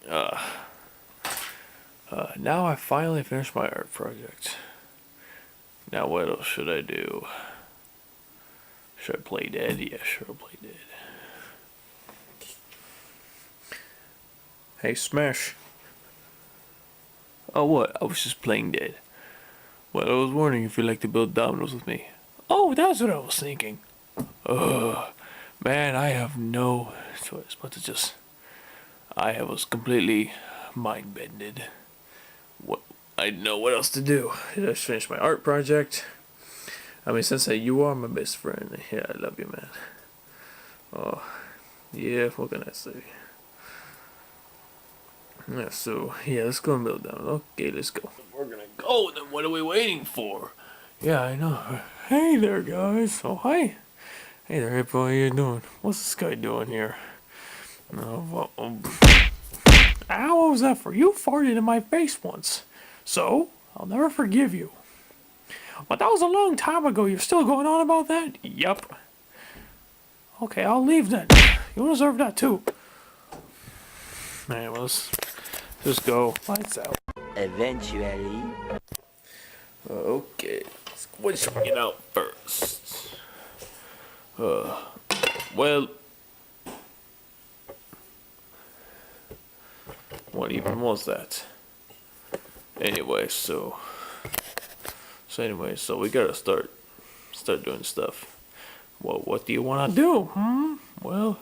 Uh, now I finally finished my art project. Now what else should I do? Should I play dead? Yeah, sure, I'll play dead. Hey, Smash. Oh, what? I was just playing dead. Well, I was wondering if you'd like to build dominoes with me. Oh, that's what I was thinking. Man, I have no choice but to just. I was completely mind bended. What? I didn't know what else to do. I just finished my art project. I mean, Sensei, you are my best friend. Yeah, I love you, man. Oh, yeah, what can I say? Yeah, so, yeah, let's go and build down. Okay, let's go. We're gonna go, then what are we waiting for? Yeah, I know. Hey there, guys. Oh, hi. Hey there, Hippo, how you doing? What's this guy doing here? No, ow, what was that for? You farted in my face once. So, I'll never forgive you. But that was a long time ago. You're still going on about that? Yup. Okay, I'll leave then. You deserve that too. Man, let's just go. Lights out. Eventually. Okay, what should we get out first? Well, what even was that? Anyway, so we gotta start doing stuff. Well, what do you wanna do? Well,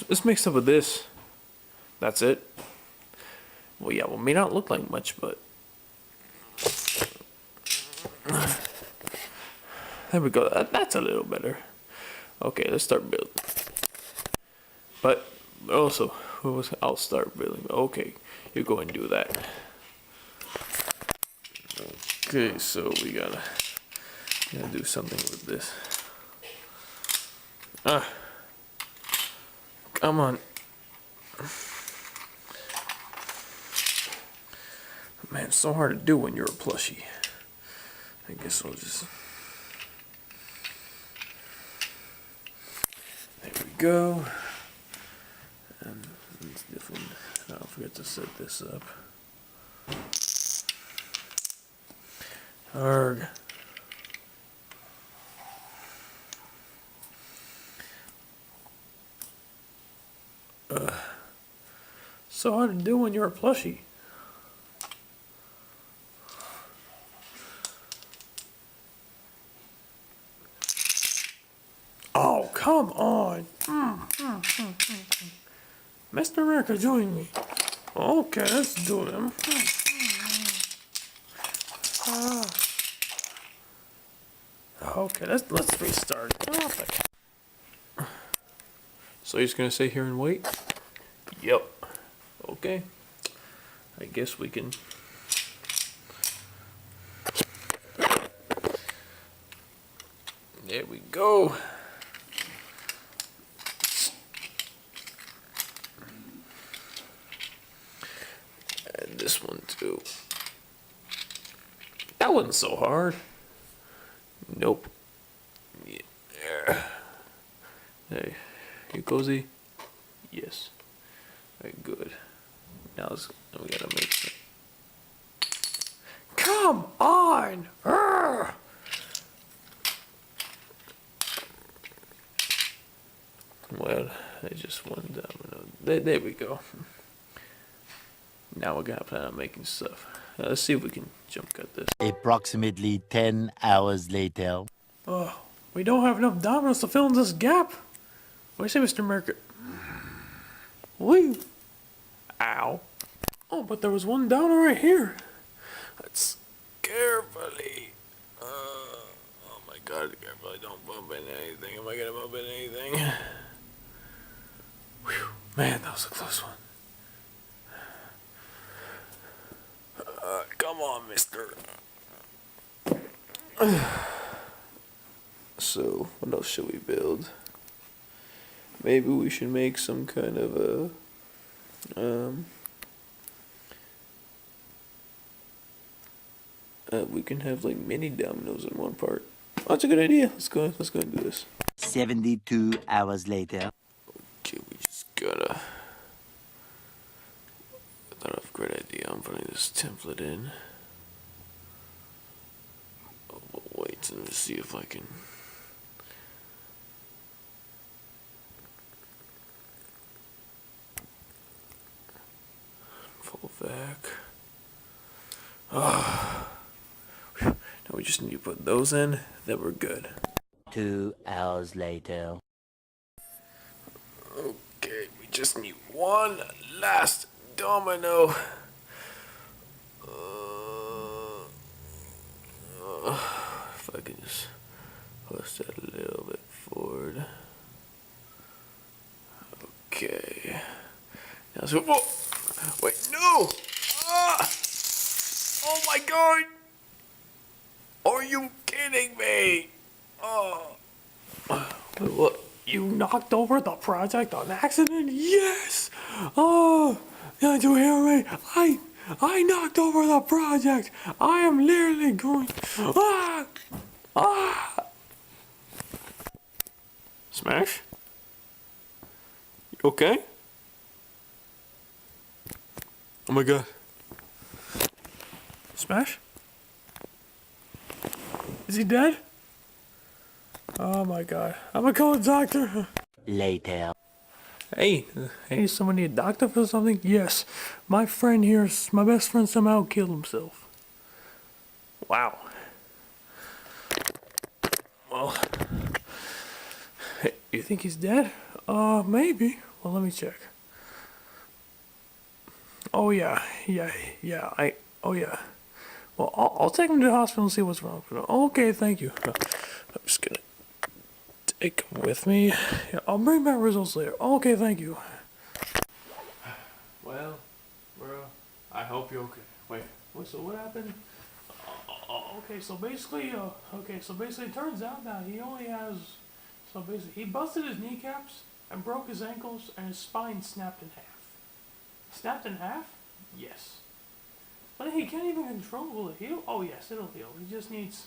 let's mix up with this. That's it. Well, yeah, well, may not look like much, but there we go. That's a little better. Okay, let's start building. But also, I'll start building. Okay, you go and do that. Okay, so we gotta do something with this. Come on. Man, it's so hard to do when you're a plushie. I guess we'll just. There we go. And it's different. Don't forget to set this up. Arg. So hard to do when you're a plushie. Oh, come on. Mr. America, join me. Okay, let's do them. Okay, let's restart. So you're just gonna sit here and wait? Yep. Okay. I guess we can. There we go. And this one too. That wasn't so hard. Nope. Yeah. Hey, you cozy? Yes. Alright, good. Now we gotta make some. Come on! Urgh! Well, I just one domino. There we go. Now we're gonna plan on making stuff. Let's see if we can jump cut this. Approximately 10 hours later. Oh, we don't have enough dominoes to fill in this gap. What do you say, Mr. Mercury? Woo! Ow. Oh, but there was one domino right here. Let's carefully. Oh my god, carefully don't bump into anything. Am I gonna bump into anything? Whew. Man, that was a close one. Come on, mister. So, what else should we build? Maybe we should make some kind of a, We can have like mini dominoes in one part. Oh, that's a good idea. Let's go and do this. 72 hours later. Okay, we just gotta. I thought of a great idea. I'm putting this template in. Oh, wait, let me see if I can. Pull back. Now we just need to put those in. Then we're good. 2 hours later. Okay, we just need one last domino. If I can just push that a little bit forward. Okay. Now, so, whoa! Wait, no! Ah! Oh my god! Are you kidding me? Oh. What? You knocked over the project on accident? Yes! Oh, did you hear me? I knocked over the project. I am literally going. Ah! Ah! Smash? You okay? Oh my god. Smash? Is he dead? Oh my god. I'm gonna call a doctor. Later. Hey, someone need a doctor for something? Yes. My friend here, my best friend somehow killed himself. Wow. Well, hey, you think he's dead? Maybe. Well, let me check. Oh yeah, oh yeah. Well, I'll take him to the hospital and see what's wrong. Okay, thank you. I'm just gonna take him with me. Yeah, I'll bring back results later. Okay, thank you. Well, bro, I hope you're okay. Wait, so what happened? Okay, so basically, it turns out that he only has, he busted his kneecaps and broke his ankles and his spine snapped in half. Snapped in half? Yes. But he can't even control. Will it heal? Oh yes, it'll heal. He just needs.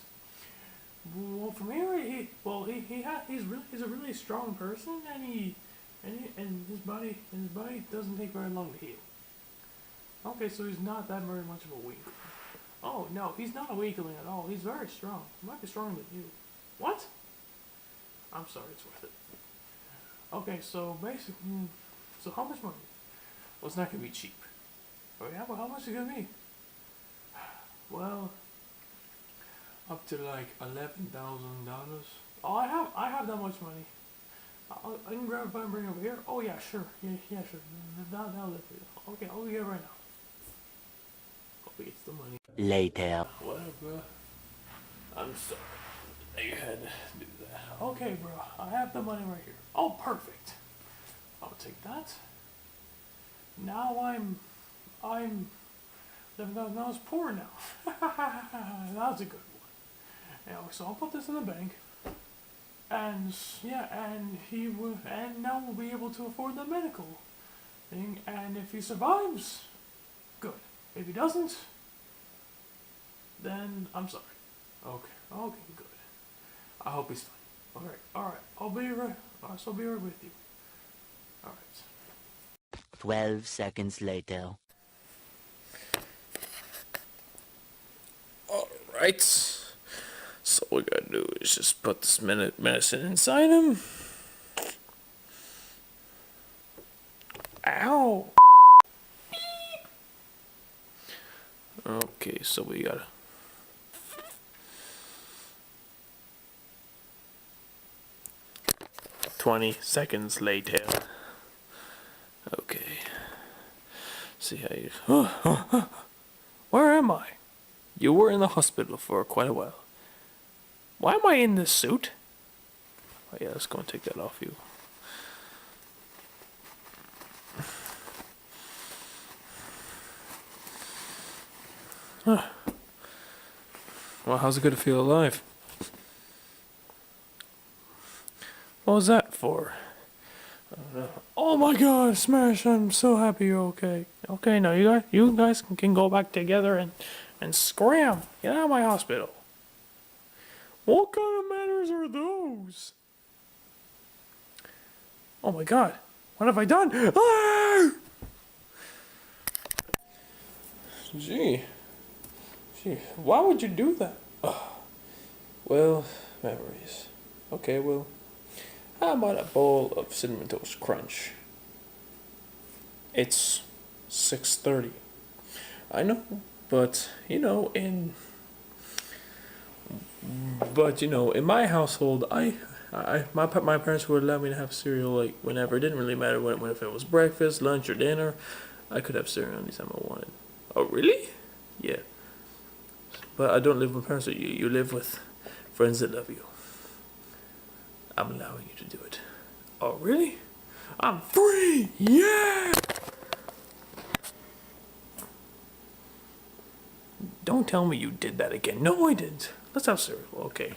Well, from here, he's a really strong person, and his body doesn't take very long to heal. Okay, so he's not that very much of a weakling. Oh no, he's not a weakling at all. He's very strong. He might be stronger than you. What? I'm sorry, it's worth it. Okay, so basically, so how much money? Well, it's not gonna be cheap. Oh yeah, well, how much is it gonna be? Well, up to like $11,000. Oh, I have that much money. I can grab it and bring it over here. Oh yeah, sure. Yeah, sure. That'll do for you. Okay, I'll get it right now. Hope he gets the money. Later. Whatever, bro. I'm sorry that you had to do that. Okay, bro. I have the money right here. Oh, perfect. I'll take that. Now I'm $11,000 poor now. That's a good one. Anyway, so I'll put this in the bank. And yeah, and now we'll be able to afford the medical thing. And if he survives, good. If he doesn't, then I'm sorry. Okay, good. I hope he's fine. Alright. I'll be right with you. Alright. 12 seconds later. Alright. So all we gotta do is just put this medicine inside him. Ow! Okay, so we gotta. 20 seconds later. Okay. See how you. Where am I? You were in the hospital for quite a while. Why am I in this suit? Oh yeah, let's go and take that off you. Well, how's it good to feel alive? What was that for? Oh my god, Smash, I'm so happy you're okay. Okay, now you guys can go back together and and scram! Get out of my hospital. What kind of manners are those? Oh my god, what have I done? Ah! Gee, why would you do that? Well, memories. Okay, well, how about a bowl of Cinnamon Toast Crunch? It's 6:30. I know, but in my household, my parents would allow me to have cereal like whenever. It didn't really matter when if it was breakfast, lunch, or dinner. I could have cereal anytime I wanted. Oh, really? Yeah. But I don't live with parents. So you live with friends that love you. I'm allowing you to do it. Oh, really? I'm free! Yeah! Don't tell me you did that again. No, I didn't. Let's have cereal. Okay.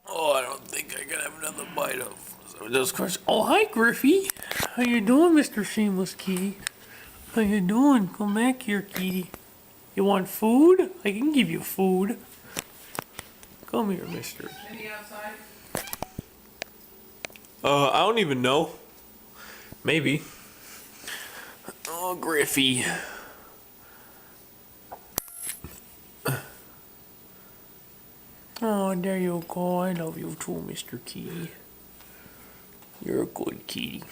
Oh, I don't think I can have another bite of those crunch. Oh, hi, Griffey. How you doing, Mr. Shameless Kitty? How you doing? Come back here, kitty. You want food? I can give you food. Come here, mister. Any outside? I don't even know. Maybe. Oh, Griffey. Oh, there you go. I love you too, Mr. Kitty. You're a good kitty.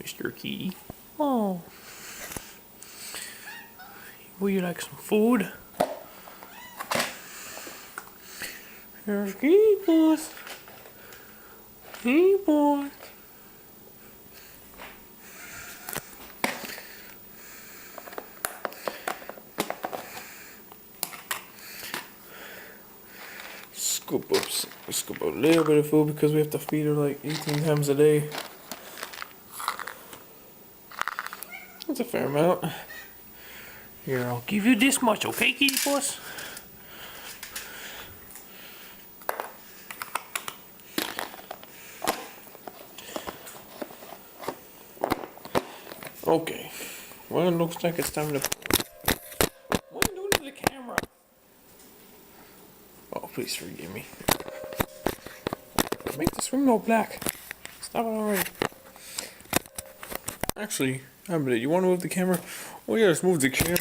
Mr. Kitty. Oh. Would you like some food? Here's Kitty Boss. Kitty Boss. Scoop up a little bit of food because we have to feed her like 18 times a day. That's a fair amount. Here, I'll give you this much, okay, Kitty Boss? Okay. Well, it looks like it's time to... What are you doing to the camera? Oh, please forgive me. Make the swing go black. Stop it already. Actually, you want to move the camera? Oh yeah, let's move the camera.